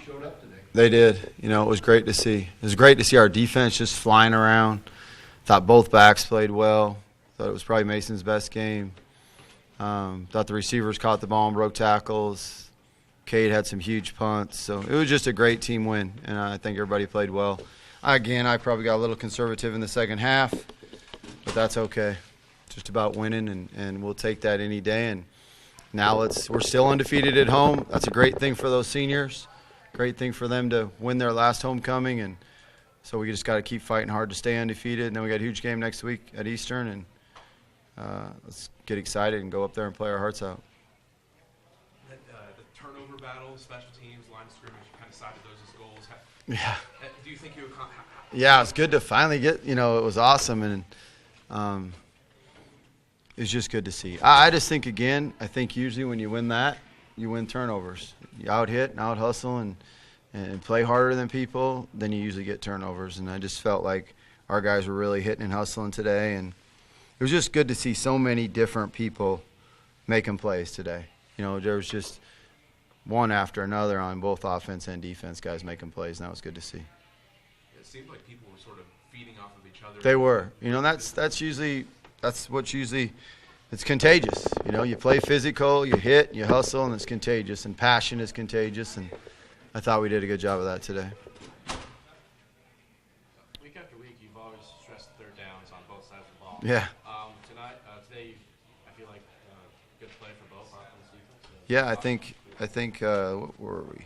Showed up today. They did. It was great to see. It was great to see our defense just flying around. Thought both backs played well. Thought it was probably Mason's best game. Thought the receivers caught the ball and broke tackles. Cade had some huge punts. So it was just a great team win, and I think everybody played well. I probably got a little conservative in the second half, but that's okay. It's just about winning, and we'll take that any day. And now we're still undefeated at home. That's a great thing for those seniors. Great thing for them to win their last homecoming, and so we just got to keep fighting hard to stay undefeated. And then we got a huge game next week at Eastern, and let's get excited and go up there and play our hearts out. The turnover battle, special teams, line of scrimmage, you kind of cited those as goals. Yeah. Do you think you would? Yeah, it's good to finally get. It was awesome, and it's just good to see. I just think I think usually when you win that, you win turnovers. You out-hit and out-hustle and play harder than people, then you usually get turnovers. And I just felt like our guys were really hitting and hustling today. And it was just good to see so many different people making plays today. There was just one after another on both offense and defense, guys making plays, and that was good to see. It seemed like people were sort of feeding off of each other. They were. That's what's usually – it's contagious. You play physical, you hit, you hustle, and it's contagious. And passion is contagious, and I thought we did a good job of that today. Week after week, you've always stressed third downs on both sides of the ball. Yeah. Today, I feel like good play for both offense and defense. Yeah, I think what were we?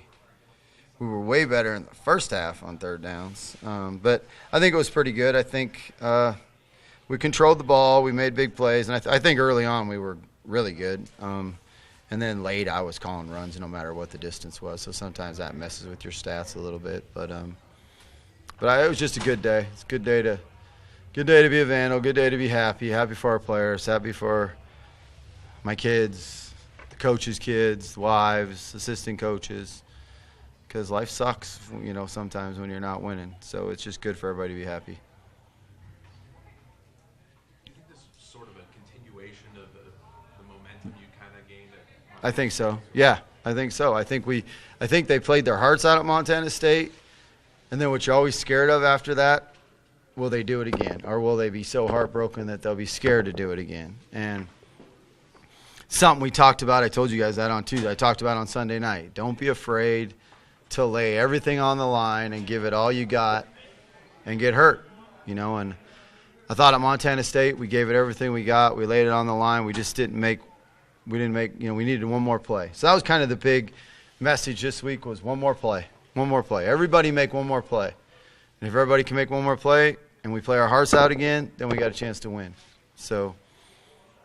We were way better in the first half on third downs, but I think it was pretty good. I think we controlled the ball. We made big plays, and I think early on we were really good. And then late I was calling runs no matter what the distance was, so sometimes that messes with your stats a little bit. But it was just a good day. It's a good day to be a Vandal, good day to be happy for our players, happy for my kids, the coaches' kids, wives, assistant coaches, because life sucks, sometimes when you're not winning. So it's just good for everybody to be happy. I think so. Yeah, I think so. I think they played their hearts out at Montana State, and then what you're always scared of after that, will they do it again, or will they be so heartbroken that they'll be scared to do it again? And something we talked about, I told you guys that on Tuesday. I talked about on Sunday night. Don't be afraid to lay everything on the line and give it all you got and get hurt, And I thought at Montana State we gave it everything we got. We laid it on the line. We just didn't make. We needed one more play. So that was kind of the big message this week was one more play. Everybody make one more play. And if everybody can make one more play and we play our hearts out again, then we got a chance to win. So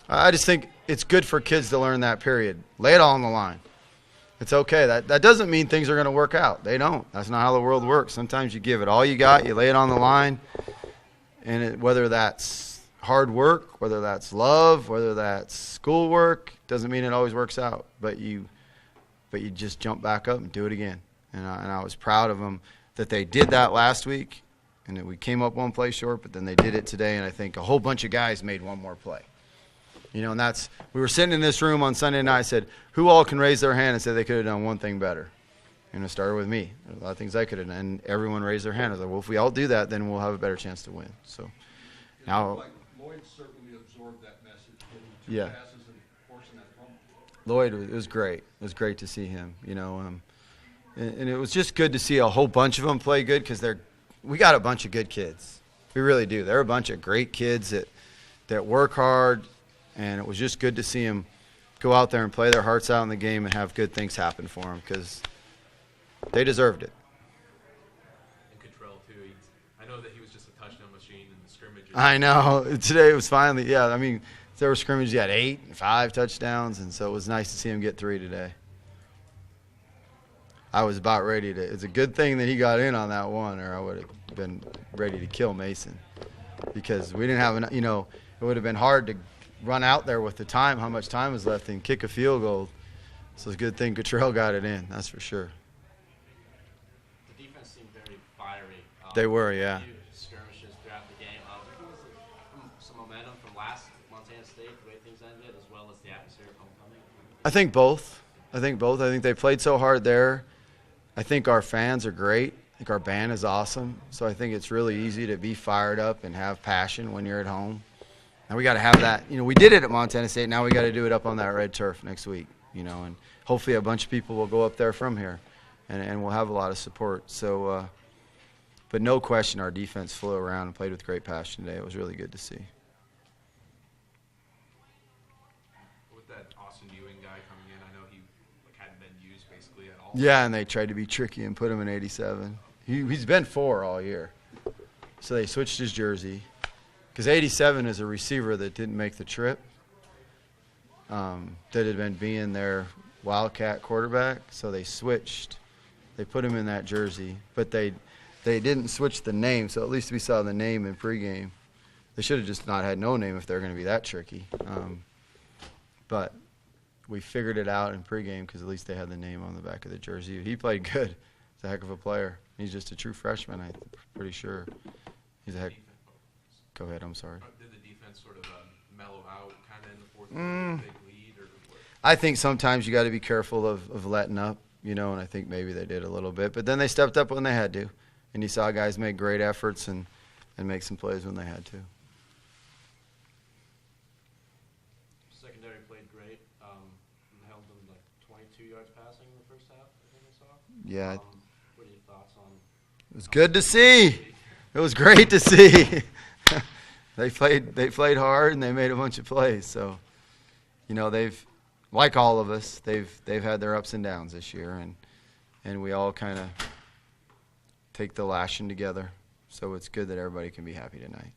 I just think it's good for kids to learn that period. Lay it all on the line. It's okay. That doesn't mean things are going to work out. They don't. That's not how the world works. Sometimes you give it all you got, you lay it on the line, and whether that's hard work, whether that's love, whether that's schoolwork, doesn't mean it always works out. But you just jump back up and do it again. And I was proud of them that they did that last week, and that we came up one play short, but then they did it today. And I think a whole bunch of guys made one more play. And we were sitting in this room on Sunday night. I said, who all can raise their hand and say they could have done one thing better? And it started with me. There were a lot of things I could have done, and everyone raised their hand. I was like, well, if we all do that, then we'll have a better chance to win. So now. Lloyd certainly absorbed that message. Yeah. Passes and forcing that fumble. Lloyd, it was great. It was great to see him, and it was just good to see a whole bunch of them play good because we got a bunch of good kids. We really do. They're a bunch of great kids that work hard, and it was just good to see them go out there and play their hearts out in the game and have good things happen for them because they deserved it. I know that he was just a touchdown machine in the scrimmages. I know. Today it was finally, yeah. I mean, there were scrimmages, he had 8 and 5 touchdowns, and so it was nice to see him get 3 today. I was about ready to. It's a good thing that he got in on that one, or I would have been ready to kill Mason because we didn't have enough. It would have been hard to run out there with the time, how much time was left, and kick a field goal. So it's a good thing Cottrell got it in, that's for sure. The defense seemed very fiery. They were, yeah. Skirmishes throughout the game. Some momentum from last Montana State, the way things ended, as well as the atmosphere of homecoming. I think both. I think they played so hard there. I think our fans are great. I think our band is awesome. So I think it's really easy to be fired up and have passion when you're at home. And we got to have that. You know, we did it at Montana State. Now we got to do it up on that red turf next week. You know, and hopefully a bunch of people will go up there from here, and we'll have a lot of support. So, but no question, our defense flew around and played with great passion today. It was really good to see. With that Austin Ewing guy coming in, I know he hadn't been used basically at all. Yeah, and they tried to be tricky and put him in 87. He's been 4 all year. So they switched his jersey. Because 87 is a receiver that didn't make the trip, that had been being their Wildcat quarterback. So they switched. They put him in that jersey. But they didn't switch the name, so at least we saw the name in pregame. They should have just not had no name if they're going to be that tricky. But we figured it out in pregame because at least they had the name on the back of the jersey. He played good. He's a heck of a player. He's just a true freshman, I'm pretty sure. He's a heck. Go ahead, I'm sorry. Did the defense sort of mellow out kind of in the fourth quarter, big lead, or what? I think sometimes you got to be careful of letting up, you know, and I think maybe they did a little bit. But then they stepped up when they had to. And you saw guys make great efforts and make some plays when they had to. Secondary played great. Held them like 22 yards passing in the first half, I think I saw. Yeah. What are your thoughts on? It was good to see. It was great to see. They played hard and they made a bunch of plays. So, you know, they've, like all of us, they've had their ups and downs this year, and we all kind of take the lashing together. So it's good that everybody can be happy tonight.